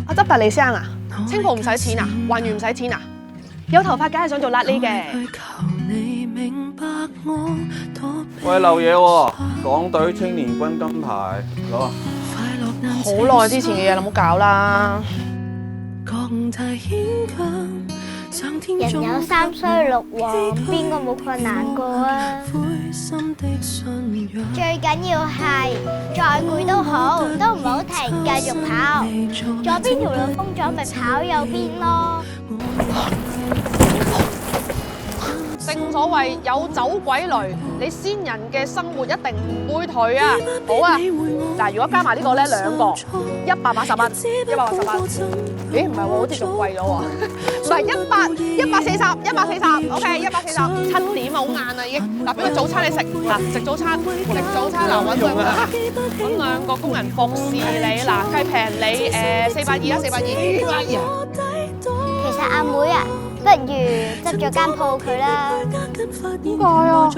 我執達你聲啊！清鋪唔使錢啊，還原唔使錢啊！有頭髮梗係想做瘌痢嘅。喂，漏嘢喎！港隊青年軍金牌攞啊！好耐之前嘅嘢啦，唔好搞啦。人有三衰六旺，邊個冇困難過啊？最緊要係再攰都好，都唔好停，繼續跑。左邊條路封咗，咪跑右邊咯。正所謂有走鬼雷，你先人嘅生活一定唔會頹啊！好啊，嗱，如果加埋呢個咧，兩個180蚊，180蚊。咦，唔係喎，好似仲貴咗喎。唔係140 ，OK， 140，7點啊，好晏啊已經。嗱，俾個早餐你食，嗱，食早餐，食早餐嗱，揾兩個工人服侍你，嗱，計平你420啦，420。其實阿妹啊，不如執咗間鋪佢啦。點解啊？